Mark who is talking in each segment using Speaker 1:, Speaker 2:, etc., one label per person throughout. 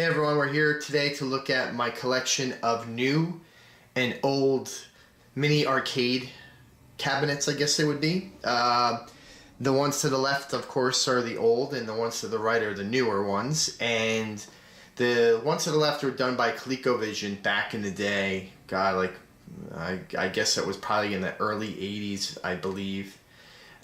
Speaker 1: Hey everyone, we're here today to look at my collection of new and old mini arcade cabinets, I guess they would be. The ones to the left, of course, are the old, and the ones to the right are the newer ones. And the ones to the left were done by ColecoVision back in the day. God, like, I guess it was probably in the early 80s, I believe.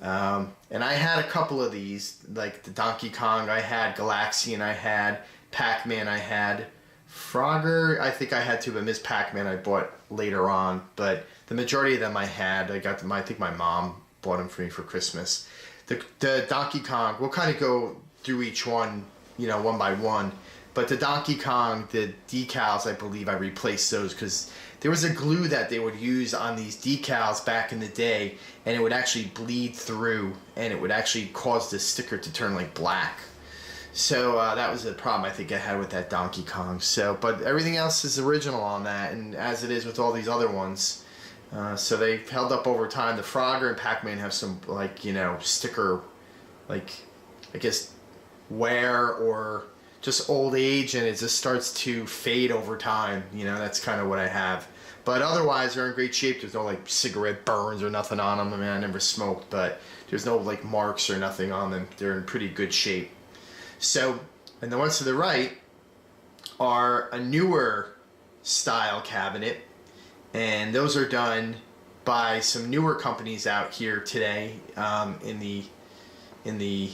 Speaker 1: And I had a couple of these, like the Donkey Kong, I had Galaxian, I had Pac-Man, I had Frogger, I think I had two, but Miss Pac-Man I bought later on. But the majority of them I had. I got them, I think my mom bought them for me for Christmas. The Donkey Kong, we'll kind of go through each one, you know, one by one. But the Donkey Kong, the decals, I believe I replaced those because there was a glue that they would use on these decals back in the day, and it would actually bleed through, and it would actually cause the sticker to turn like black. So that was the problem I think I had with that Donkey Kong. So, but everything else is original on that, and as it is with all these other ones. So they've held up over time. The Frogger and Pac-Man have some, like, you know, sticker, like, I guess, wear or just old age, and it just starts to fade over time. You know, that's kind of what I have. But otherwise, they're in great shape. There's no, like, cigarette burns or nothing on them. I mean, I never smoked, but there's no, like, marks or nothing on them. They're in pretty good shape. So, and the ones to the right are a newer style cabinet, and those are done by some newer companies out here today in the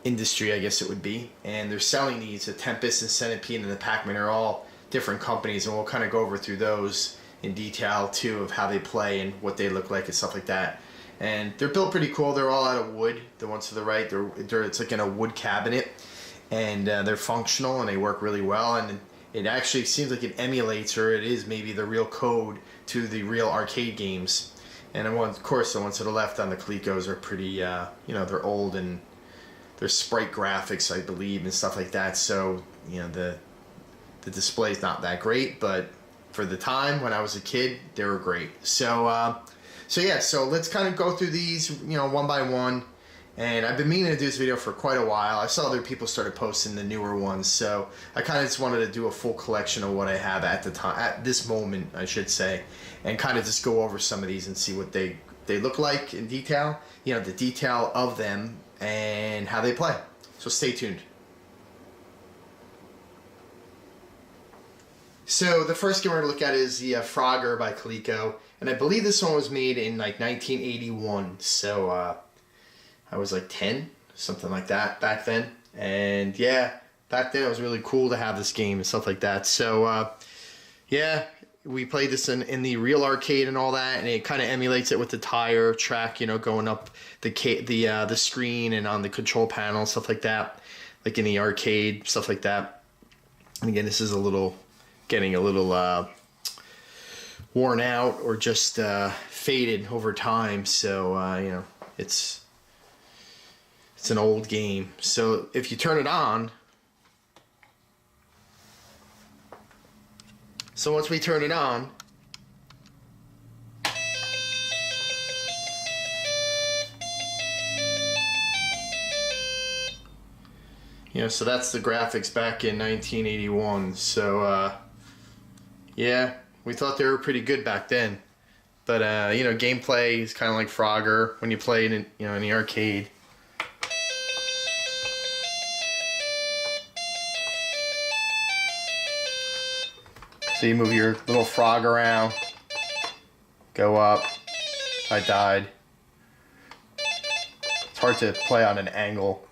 Speaker 1: industry, I guess it would be, and they're selling these. The Tempest and Centipede and the Pac-Man are all different companies, and we'll kind of go over through those in detail too, of how they play and what they look like and stuff like that. And they're built pretty cool. They're all out of wood. The ones to the right, it's like in a wood cabinet, and they're functional and they work really well. And it actually seems like it emulates, or it is maybe the real code to the real arcade games. And of course, the ones to the left on the Colecos are pretty, you know, they're old and they're sprite graphics, I believe, and stuff like that. So, you know, the display's not that great, but for the time when I was a kid, they were great. So, so let's kind of go through these, you know, one by one. And I've been meaning to do this video for quite a while. I saw other people started posting the newer ones, so I kind of just wanted to do a full collection of what I have at the time, at this moment, I should say, and kind of just go over some of these and see what they look like in detail. You know, the detail of them and how they play. So stay tuned. So the first game we're going to look at is the Frogger by Coleco, and I believe this one was made in like 1981. So I was like 10, something like that back then, and yeah, back then it was really cool to have this game and stuff like that. So yeah, we played this in the real arcade and all that, and it kind of emulates it with the tire track, you know, going up the screen and on the control panel and stuff like that, like in the arcade, stuff like that. And again, this is getting a little worn out or just faded over time. So you know, it's an old game. So if you turn it on, so once we turn it on, you know, so that's the graphics back in 1981. So yeah, we thought they were pretty good back then. But you know, gameplay is kind of like Frogger when you play it in, you know, in the arcade. So you move your little frog around, go up. I died. It's hard to play on an angle.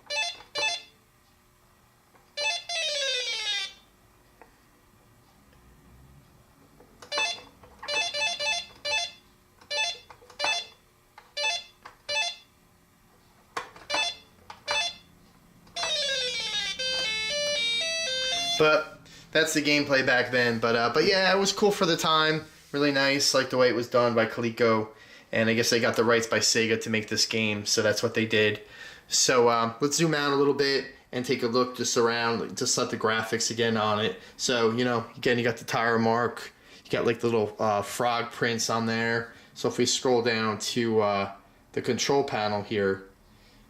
Speaker 1: But that's the gameplay back then. But yeah, it was cool for the time. Really nice, like the way it was done by Coleco. And I guess they got the rights by Sega to make this game, so that's what they did. So let's zoom out a little bit and take a look just around, just at the graphics again on it. So, you know, again, you got the tire mark. You got like the little frog prints on there. So if we scroll down to the control panel here,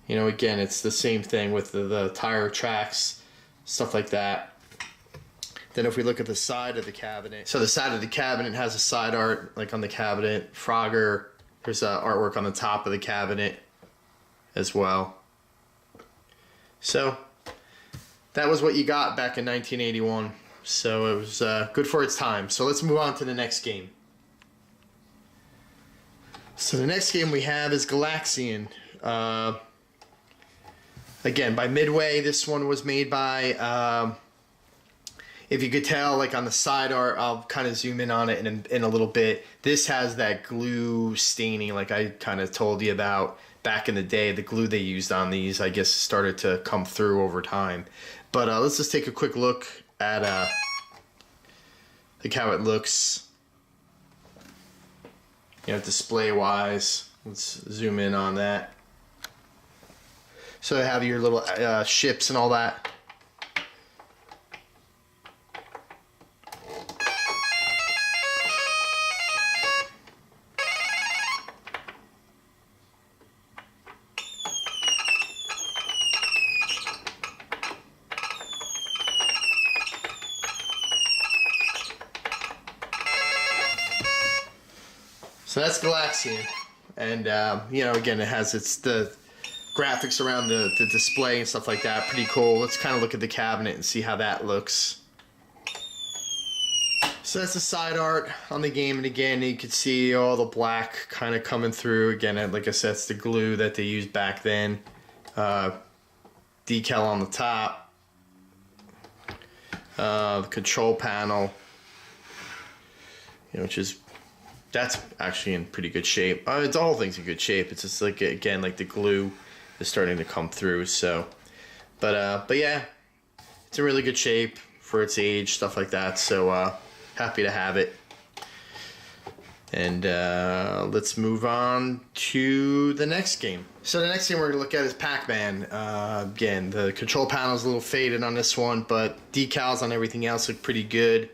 Speaker 1: you know, again, it's the same thing with the tire tracks, stuff like that. Then if we look at the side of the cabinet, so the side of the cabinet has a side art, like on the cabinet, Frogger. There's artwork on the top of the cabinet as well. So that was what you got back in 1981. So it was good for its time. So let's move on to the next game. So the next game we have is Galaxian. Again, by Midway. This one was made by, if you could tell, like on the side art, I'll kind of zoom in on it in a little bit. This has that glue staining like I kind of told you about back in the day. The glue they used on these, I guess, started to come through over time. But let's just take a quick look at like how it looks, you know, display wise. Let's zoom in on that. So they have your little ships and all that. So that's Galaxian, and you know, again, it has the graphics around the display and stuff like that. Pretty cool. Let's kind of look at the cabinet and see how that looks. So that's the side art on the game, and again, you can see all the black kind of coming through. Again, like I said, it's the glue that they used back then. Decal on the top. The control panel, you know, that's actually in pretty good shape. The whole thing's in good shape. It's just like, again, like the glue is starting to come through. So, but yeah, it's in really good shape for its age, stuff like that. So happy to have it. And let's move on to the next game. So the next game we're gonna look at is Pac-Man. Again, the control panel is a little faded on this one, but decals on everything else look pretty good.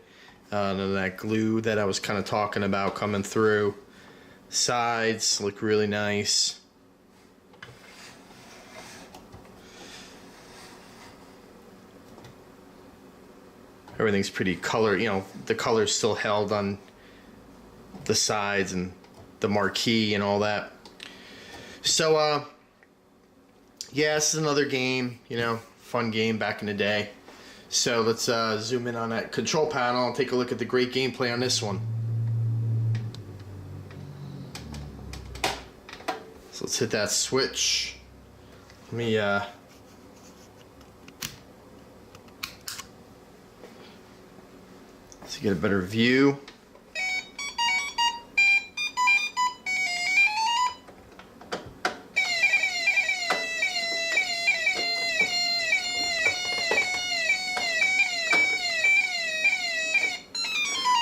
Speaker 1: None of that glue that I was kind of talking about coming through. Sides look really nice. Everything's pretty color, you know, the color's still held on the sides and the marquee and all that. So, yeah, this is another game, you know, fun game back in the day. So let's zoom in on that control panel and take a look at the great gameplay on this one. So let's hit that switch. Let me to get a better view.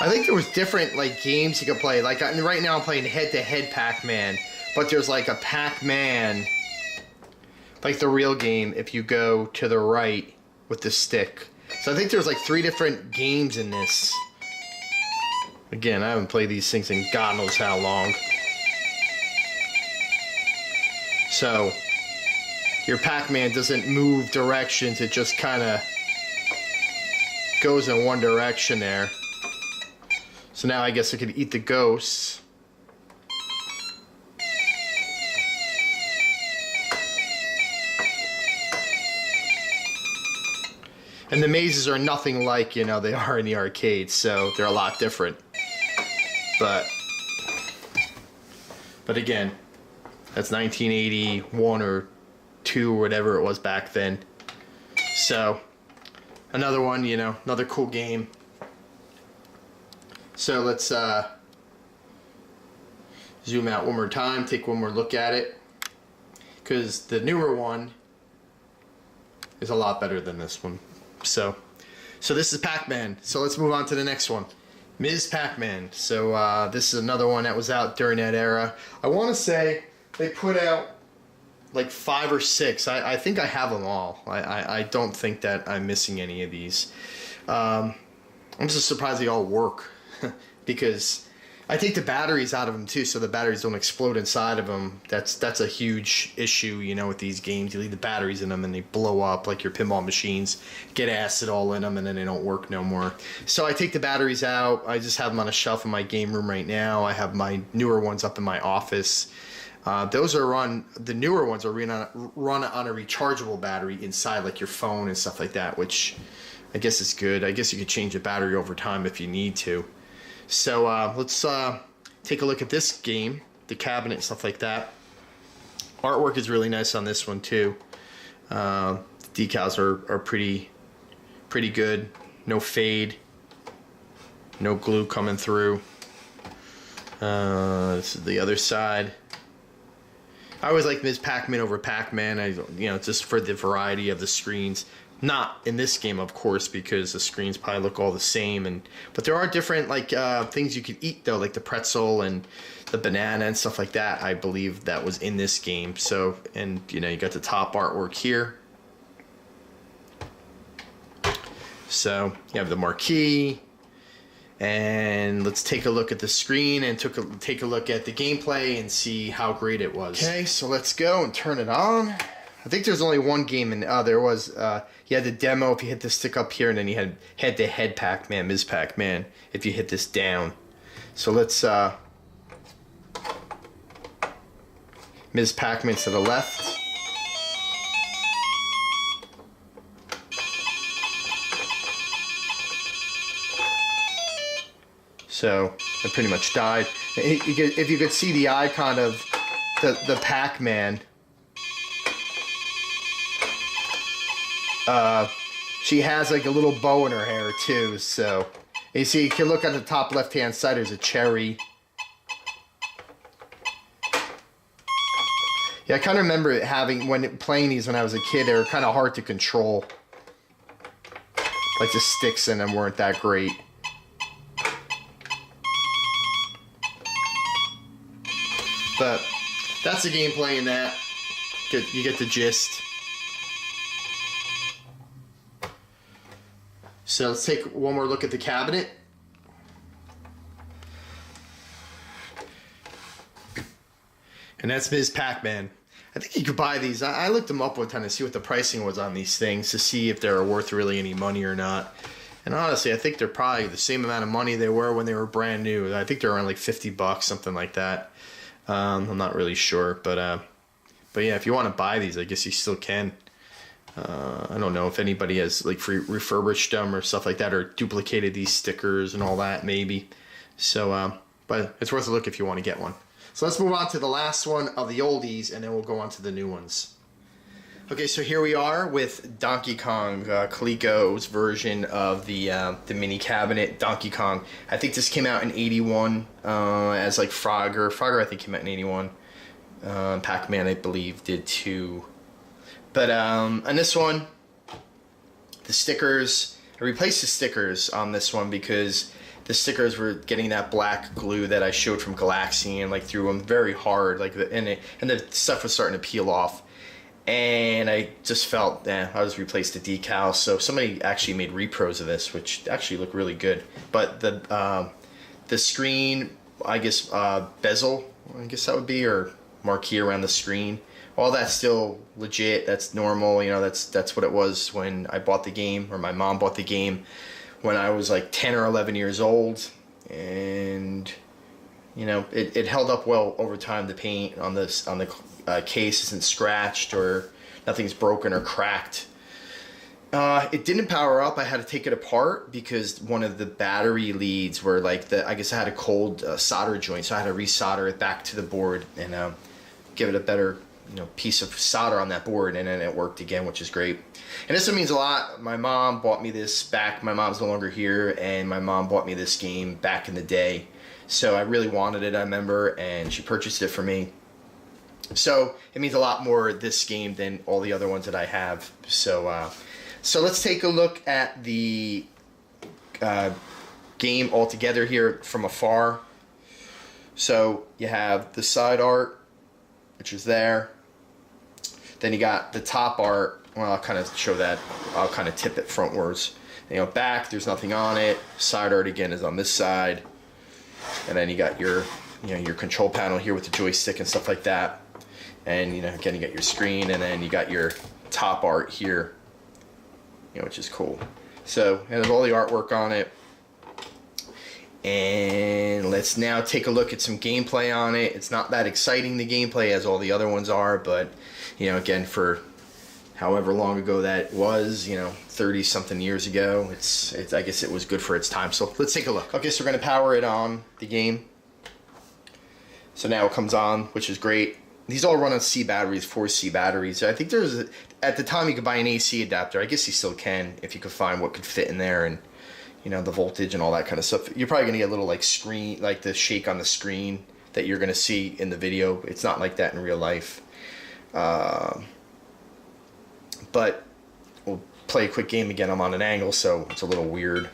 Speaker 1: I think there was different like games you could play. Like right now I'm playing head-to-head Pac-Man, but there's like a Pac-Man, like the real game, if you go to the right with the stick. So I think there's like 3 different games in this. Again, I haven't played these things in God knows how long. So your Pac-Man doesn't move directions, it just kind of goes in one direction there. So now I guess I could eat the ghosts. And the mazes are nothing like, you know, they are in the arcades, so they're a lot different. But again, that's 1981 or 2 or whatever it was back then. So another one, you know, another cool game. So let's zoom out one more time, take one more look at it, because the newer one is a lot better than this one. So this is Pac-Man. So let's move on to the next one, Ms. Pac-Man. So this is another one that was out during that era. I want to say they put out like 5 or 6. I think I have them all. I don't think that I'm missing any of these. I'm just surprised they all work. Because I take the batteries out of them too, so the batteries don't explode inside of them. That's a huge issue, you know, with these games. You leave the batteries in them and they blow up like your pinball machines. Get acid all in them and then they don't work no more. So I take the batteries out. I just have them on a shelf in my game room right now. I have my newer ones up in my office. Those are the newer ones are run on a rechargeable battery inside, like your phone and stuff like that, which I guess is good. I guess you could change the battery over time if you need to. So let's take a look at this game, the cabinet and stuff like that. Artwork is really nice on this one too. The decals are pretty good. No fade, no glue coming through. This is the other side. I always like Ms. Pac-Man over Pac-Man. Just for the variety of the screens. Not in this game, of course, because the screens probably look all the same. But there are different things you could eat though, like the pretzel and the banana and stuff like that. I believe that was in this game. So, and you got the top artwork here. So you have the marquee, and let's take a look at the screen and take a look at the gameplay and see how great it was. Okay, so let's go and turn it on. I think there's only one game, and there was, you had the demo if you hit the stick up here, and then you had head-to-head Pac-Man, Ms. Pac-Man, if you hit this down. So let's, Ms. Pac-Man to the left. So, I pretty much died. If you could see the icon of the Pac-Man, she has like a little bow in her hair too, so you see, you can look at the top left hand side, there's a cherry. Yeah, I kind of remember playing these when I was a kid. They were kind of hard to control. Like the sticks in them weren't that great. But that's the gameplay in that. You get the gist. So let's take one more look at the cabinet. And that's Ms. Pac-Man. I think you could buy these. I looked them up one time to see what the pricing was on these things, to see if they're worth really any money or not. And honestly, I think they're probably the same amount of money they were when they were brand new. I think they're around like $50, something like that. I'm not really sure, but yeah, if you want to buy these, I guess you still can. I don't know if anybody has like refurbished them or stuff like that, or duplicated these stickers and all that, maybe. So, but it's worth a look if you want to get one. So let's move on to the last one of the oldies, and then we'll go on to the new ones. Okay, so here we are with Donkey Kong, Coleco's version of the mini cabinet, Donkey Kong. I think this came out in '81 as like Frogger. Frogger, I think, came out in '81. Pac-Man, I believe, did too. But on this one, the stickers, I replaced the stickers on this one because the stickers were getting that black glue that I showed from Galaxian, like through them very hard, and the stuff was starting to peel off. And I just felt, I'll just replace the decals. So somebody actually made repros of this, which actually look really good. But the screen, I guess, bezel, I guess that would be, or marquee around the screen, all that's still legit. That's normal. That's what it was when I bought the game, or my mom bought the game when I was like 10 or 11 years old. And it held up well over time. The paint on the case isn't scratched, or nothing's broken or cracked. It didn't power up. I had to take it apart because one of the battery leads were like I guess I had a cold solder joint, so I had to resolder it back to the board and give it a better piece of solder on that board, and then it worked again, which is great. And this one means a lot. My mom bought me this back. My mom's no longer here, and my mom bought me this game back in the day. So I really wanted it, I remember, and she purchased it for me. So it means a lot more, this game, than all the other ones that I have. So let's take a look at the game altogether here from afar. So you have the side art, which is there. Then you got the top art. Well, I'll kind of show that. I'll kind of tip it frontwards. Back, there's nothing on it. Side art again is on this side.
Speaker 2: And then you got your, your control panel here with the joystick and stuff like that. And again, you got your screen, and then you got your top art here, which is cool. So it has all the artwork on it. And let's now take a look at some gameplay on it. It's not that exciting, the gameplay, as all the other ones are, but again, for however long ago that was, 30 something years ago, it's I guess it was good for its time. So let's take a look. Okay, so we're gonna power it on the game. So now it comes on, which is great. These all run on C batteries, 4C batteries. I think at the time you could buy an AC adapter. I guess you still can if you could find what could fit in there, and the voltage and all that kind of stuff. You're probably gonna get a little screen, like the shake on the screen that you're gonna see in the video. It's not like that in real life. But we'll play a quick game. Again, I'm on an angle, so it's a little weird.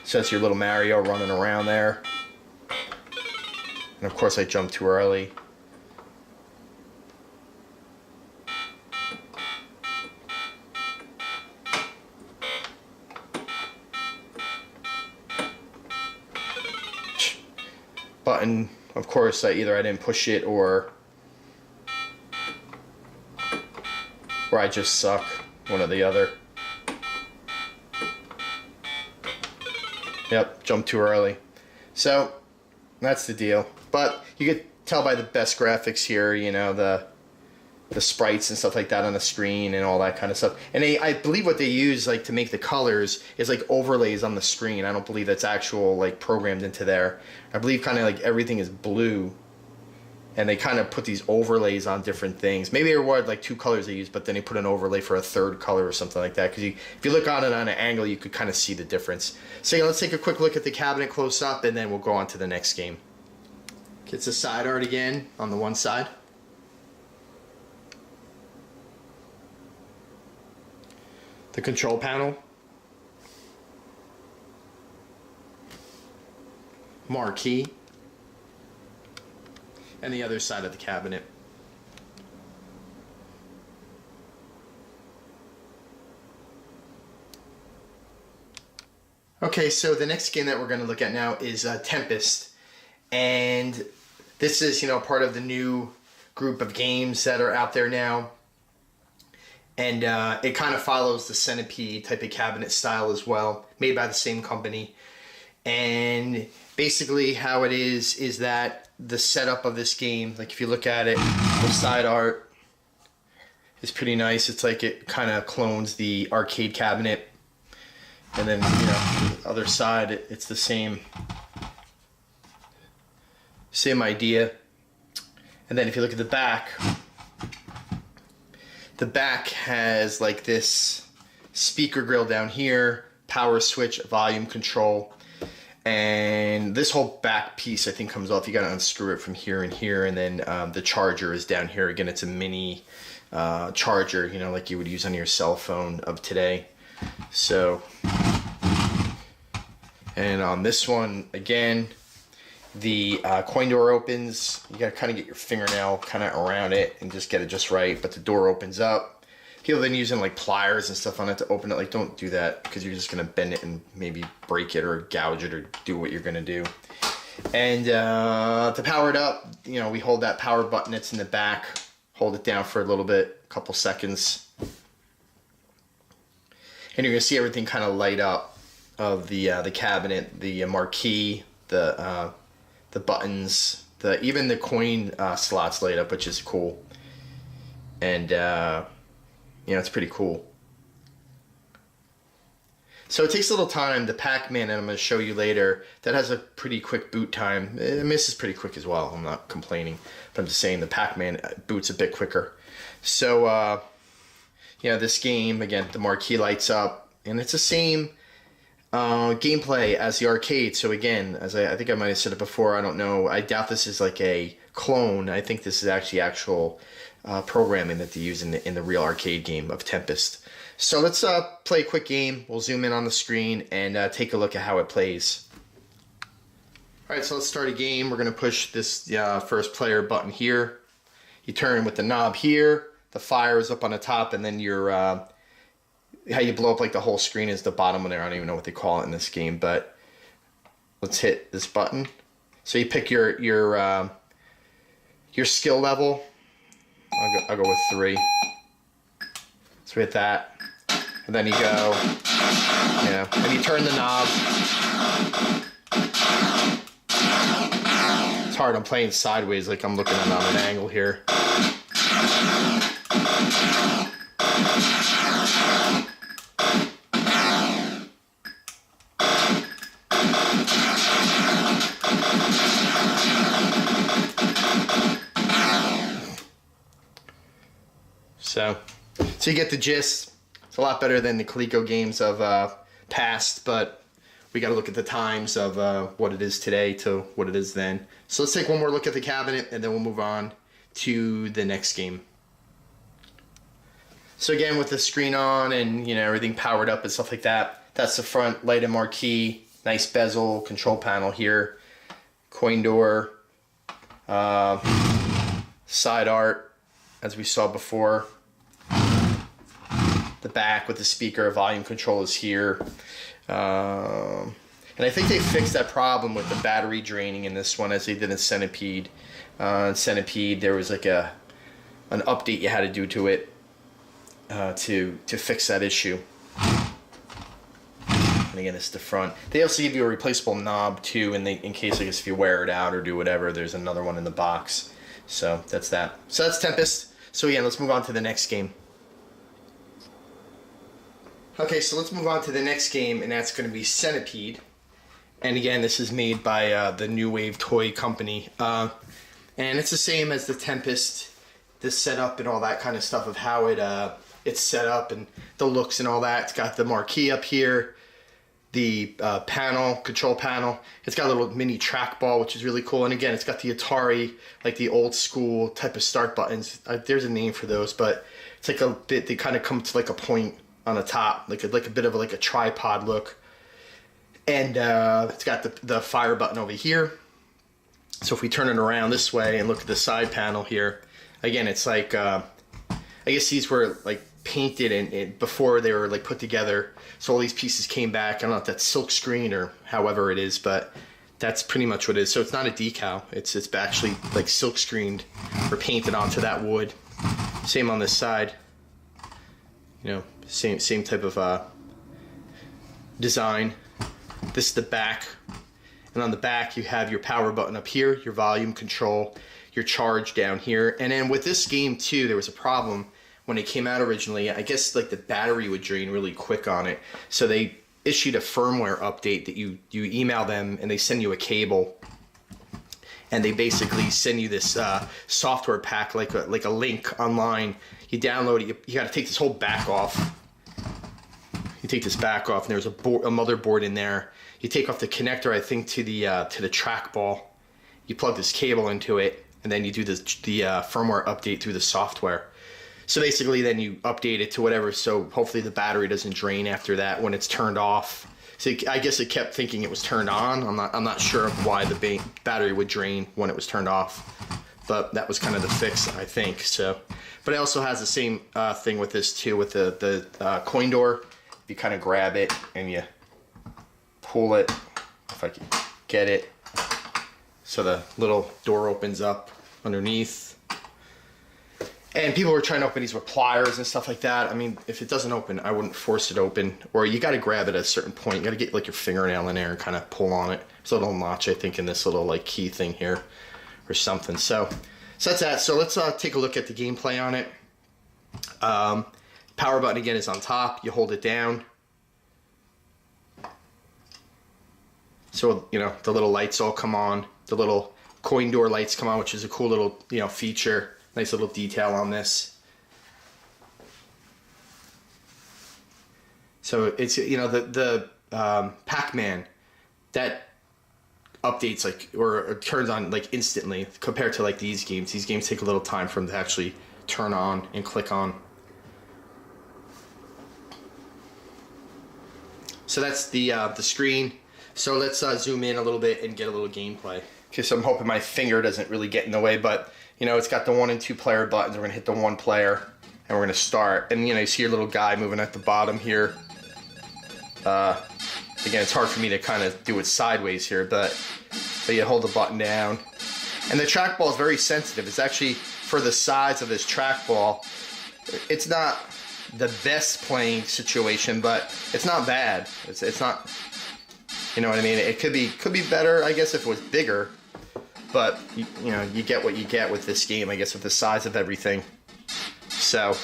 Speaker 2: So that's your little Mario running around there. And of course I jumped too early. Button, of course, either I didn't push it or I just suck, one or the other. Yep, jumped too early. So that's the deal. But you could tell by the best graphics here, the sprites and stuff like that on the screen and all that kind of stuff. And I believe what they use to make the colors is overlays on the screen. I don't believe that's actual programmed into there. I believe kind of everything is blue, and they kind of put these overlays on different things. Maybe there were 2 colors they used, but then they put an overlay for a 3rd color or something like that. Because if you look on it on an angle, you could kind of see the difference. So let's take a quick look at the cabinet close up, and then we'll go on to the next game. It's a side art again on the one side. The control panel. Marquee. And the other side of the cabinet. Okay, so the next game that we're going to look at now is Tempest. And this is, part of the new group of games that are out there now. And it kind of follows the Centipede type of cabinet style as well, made by the same company. And basically how it is that the setup of this game, if you look at it, the side art is pretty nice. It's it kind of clones the arcade cabinet. And then, the other side, it's the same idea. And then if you look at the back has this speaker grill down here, power switch, volume control, and this whole back piece I think comes off. You got to unscrew it from here and here, and then the charger is down here. Again, it's a mini charger, like you would use on your cell phone of today. So, and on this one again, the coin door opens. You gotta kind of get your fingernail kind of around it and just get it just right, but the door opens up. People have been using pliers and stuff on it to open it. Don't do that, because you're just gonna bend it and maybe break it or gouge it or do what you're gonna do. And to power it up, we hold that power button that's in the back, hold it down for a little bit, a couple seconds, and you're gonna see everything kind of light up of the cabinet, the marquee, the buttons, even the coin slots light up, which is cool. And it's pretty cool. So it takes a little time. The Pac-Man, and I'm going to show you later, that has a pretty quick boot time. This is pretty quick as well. I'm not complaining, but I'm just saying the Pac-Man boots a bit quicker. So this game, again, the marquee lights up, and it's the same gameplay as the arcade. So again, as I think I might have said it before, I don't know, I doubt this is a clone. I think this is actually actual programming that they use in the real arcade game of Tempest. So let's play a quick game. We'll zoom in on the screen and take a look at how it plays. Alright, so let's start a game. We're going to push this first player button here. You turn with the knob here. The fire is up on the top, and then your how you blow up like the whole screen is the bottom one there. I don't even know what they call it in this game, but let's hit this button. So you pick your skill level. I'll go with 3. So we hit that, and then you go, and you turn the knob. It's hard. I'm playing sideways, like I'm looking at it on an angle here. So you get the gist. It's a lot better than the Coleco games of past, but we got to look at the times of what it is today to what it is then. So let's take one more look at the cabinet, and then we'll move on to the next game. So again, with the screen on and everything powered up and stuff like that, that's the front light and marquee. Nice bezel, control panel here, coin door, side art, as we saw before. The back with the speaker, volume control is here. And I think they fixed that problem with the battery draining in this one as they did in Centipede. In Centipede, there was like an update you had to do to it to fix that issue. And again, it's the front. They also give you a replaceable knob too, in case, I guess, if you wear it out or do whatever, there's another one in the box. So that's that. So that's Tempest. So yeah, let's move on to the next game. Okay, so let's move on to the next game, and that's going to be Centipede. And again, this is made by the New Wave Toy Company. And it's the same as the Tempest, the setup and all that kind of stuff of how it's set up and the looks and all that. It's got the marquee up here, the control panel. It's got a little mini trackball, which is really cool. And again, it's got the Atari, like the old school type of start buttons. There's a name for those, but it's like a bit, they kind of come to like a point on the top, like a bit of a tripod look. And it's got the fire button over here. So if we turn it around this way and look at the side panel here, again, it's like, I guess these were like painted and before they were like put together. So all these pieces came back. I don't know if that's silk screen or however it is, but that's pretty much what it is. So it's not a decal. It's actually like silk screened or painted onto that wood. Same on this side. Same type of design. This is the back, and on the back you have your power button up here, your volume control, your charge down here. And then with this game too, there was a problem when it came out originally. I guess like the battery would drain really quick on it, so they issued a firmware update that you email them and they send you a cable, and they basically send you this software pack, like a link online. You download it. You got to take this whole back off. You take this back off, and there's a motherboard in there. You take off the connector, I think, to the trackball. You plug this cable into it, and then you do the firmware update through the software. So basically, then you update it to whatever. So hopefully the battery doesn't drain after that when it's turned off. So I guess it kept thinking it was turned on. I'm not sure of why the battery would drain when it was turned off, but that was kind of the fix, I think. So, but it also has the same thing with this too, with the coin door. You kind of grab it and you pull it, if I can get it, so the little door opens up underneath. And people were trying to open these with pliers and stuff like that. I mean, if it doesn't open, I wouldn't force it open. Or you got to grab it at a certain point. You got to get like your fingernail in there and kind of pull on it. There's a little notch, I think, in this little like key thing here or something. So that's that. So let's take a look at the gameplay on it. Power button again is on top. You hold it down. So, the little lights all come on. The little coin door lights come on, which is a cool little, feature. Nice little detail on this. So it's, the Pac-Man, that updates or turns on instantly compared to these games. These games take a little time for them to actually turn on and click on. So that's the screen. So let's zoom in a little bit and get a little gameplay. Okay, so I'm hoping my finger doesn't really get in the way, but it's got the 1 and 2 player buttons. We're gonna hit the 1 player. And we're gonna start, and you know, you see your little guy moving at the bottom here. Again, it's hard for me to kind of do it sideways here, but you hold the button down. And the trackball is very sensitive. It's actually, for the size of this trackball, it's not the best playing situation, but it's not bad. It's not, you know what I mean? It could be better, I guess, if it was bigger. But you know, you get what you get with this game, I guess, with the size of everything. So.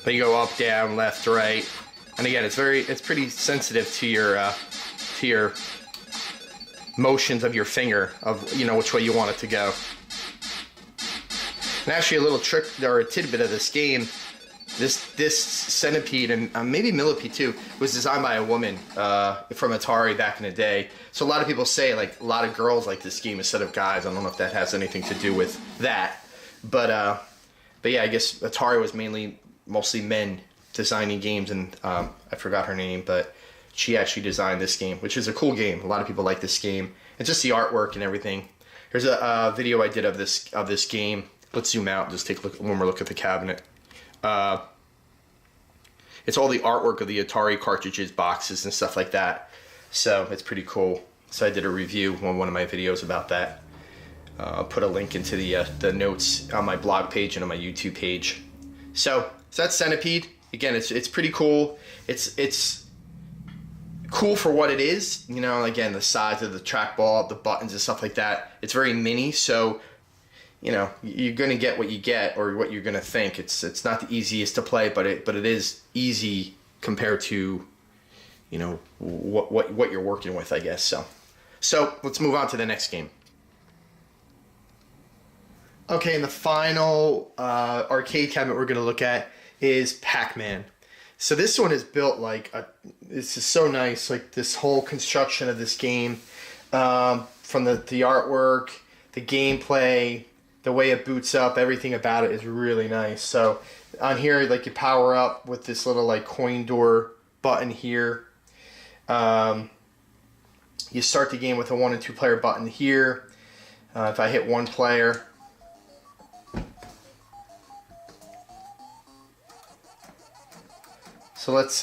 Speaker 2: But you go up, down, left, right, and again, it's pretty sensitive to your motions of your finger, of, you know, which way you want it to go. And actually, a little trick or a tidbit of this game, this centipede and maybe millipede too, was designed by a woman from Atari back in the day. So a lot of people say, like, a lot of girls like this game instead of guys. I don't know if that has anything to do with that, but yeah, I guess Atari was mostly men designing games, and I forgot her name, but she actually designed this game, which is a cool game. A lot of people like this game. It's just the artwork and everything. Here's a video I did of this game. Let's zoom out and just take a look, one more look at the cabinet. It's all the artwork of the Atari cartridges, boxes, and stuff like that. So it's pretty cool. So I did a review on one of my videos about that. I'll put a link into the notes on my blog page and on my YouTube page. So that's Centipede. Again, it's pretty cool. It's cool for what it is. You know, again, the size of the trackball, the buttons and stuff like that. It's very mini, so you know, you're gonna get what you get, or what you're gonna think. It's not the easiest to play, but it is easy compared to, you know, what you're working with, I guess. So let's move on to the next game.
Speaker 1: Okay, and the final arcade cabinet we're gonna look at is Pac-Man. So this one is built like this is so nice. Like, this whole construction of this game, from the artwork, the gameplay, the way it boots up, everything about it is really nice. So on here, like, you power up with this little like coin door button here. You start the game with a 1 and 2 player button here. If I hit one player, so let's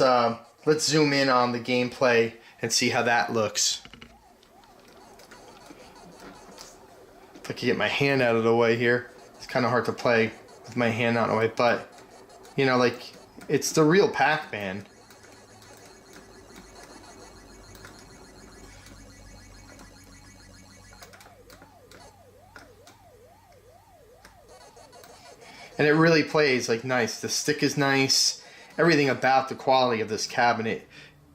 Speaker 1: zoom in on the gameplay and see how that looks. If I can get my hand out of the way here. It's kind of hard to play with my hand out of the way, but you know, like, it's the real Pac-Man. And it really plays like nice. The stick is nice. Everything about the quality of this cabinet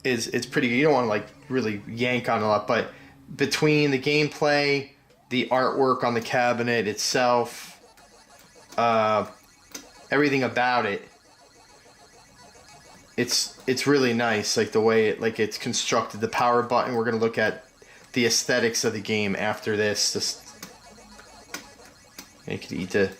Speaker 1: is pretty good. You don't want to like really yank on a lot, but between the gameplay, the artwork on the cabinet itself, everything about it, it's really nice. Like the way it's constructed. The power button. We're gonna look at the aesthetics of the game after this. Just you could eat the.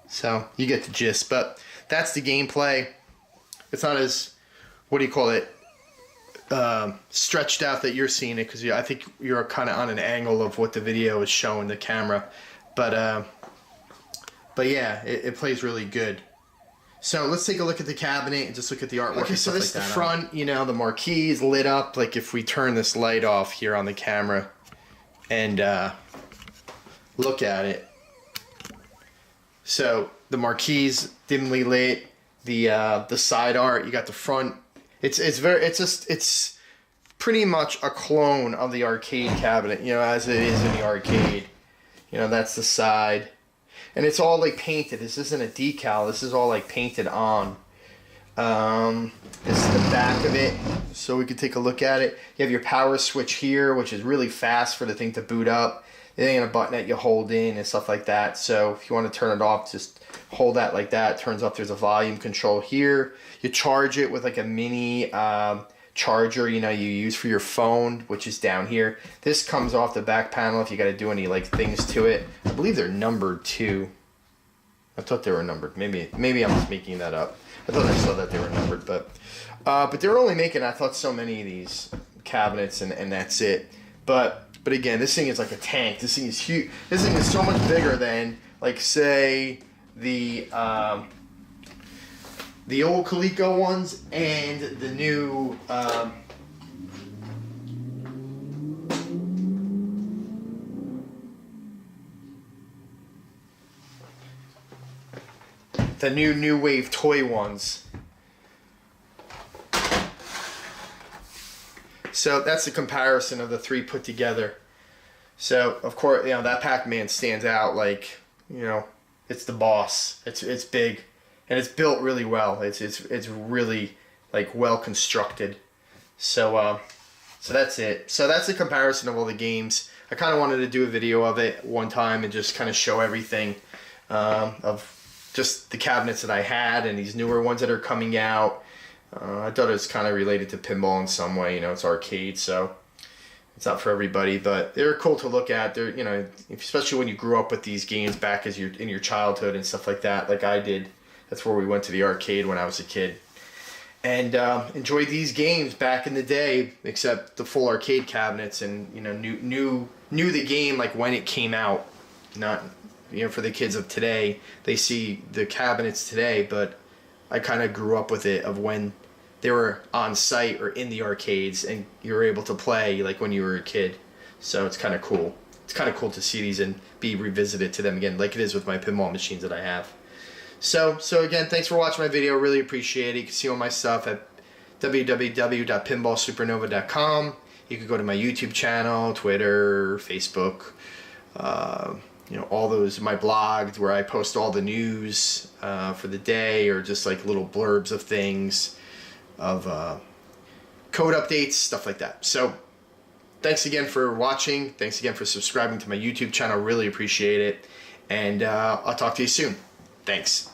Speaker 1: So you get the gist, but that's the gameplay. It's not as, what do you call it, stretched out that you're seeing it, because I think you're kind of on an angle of what the video is showing the camera. But yeah, it plays really good. So let's take a look at the cabinet and just look at the artwork. Okay, so this is the front. You know, the marquee is lit up. Like, if we turn this light off here on the camera and look at it. So the marquee's dimly lit. The side art, you got the front. It's pretty much a clone of the arcade cabinet, you know, as it is in the arcade. You know, that's the side, and it's all like painted. This isn't a decal. This is all like painted on. This is the back of it, so we can take a look at it. You have your power switch here, which is really fast for the thing to boot up. It ain't a button that you hold in and stuff like that. So if you want to turn it off, just hold that like that. It turns off. There's a volume control here. You charge it with like a mini charger, you know, you use for your phone, which is down here. This comes off the back panel if you got to do any like things to it. I believe they're numbered too.
Speaker 2: I thought they were numbered. Maybe I'm just making that up. I thought I saw that they were numbered, but they were only making, I thought, so many of these cabinets, and that's it. But again, this thing is like a tank. This thing is huge. This thing is so much bigger than, like, say, the old Coleco ones and the new new wave toy ones. So that's the comparison of the three put together. So of course, you know, that Pac-Man stands out, like, you know, it's the boss. It's big, and it's built really well. It's really, like, well constructed. So so that's it. So that's the comparison of all the games. I kind of wanted to do a video of it one time and just kind of show everything of just the cabinets that I had and these newer ones that are coming out. I thought it was kind of related to pinball in some way. You know, it's arcade, so it's not for everybody, but they're cool to look at. They're, you know, especially when you grew up with these games back as in your childhood and stuff like that, like I did. That's where we went to the arcade when I was a kid, and enjoyed these games back in the day. Except the full arcade cabinets, and, you know, knew the game like when it came out. Not, you know, for the kids of today, they see the cabinets today, but I kind of grew up with it of when they were on site or in the arcades and you were able to play like when you were a kid. So it's kind of cool. It's kind of cool to see these and be revisited to them again, like it is with my pinball machines that I have. So again, thanks for watching my video. Really appreciate it. You can see all my stuff at www.pinballsupernova.com. You can go to my YouTube channel, Twitter, Facebook, you know, all those, my blog where I post all the news for the day, or just like little blurbs of things, of code updates, stuff like that. So thanks again for watching. Thanks again for subscribing to my YouTube channel. Really appreciate it. And I'll talk to you soon. Thanks.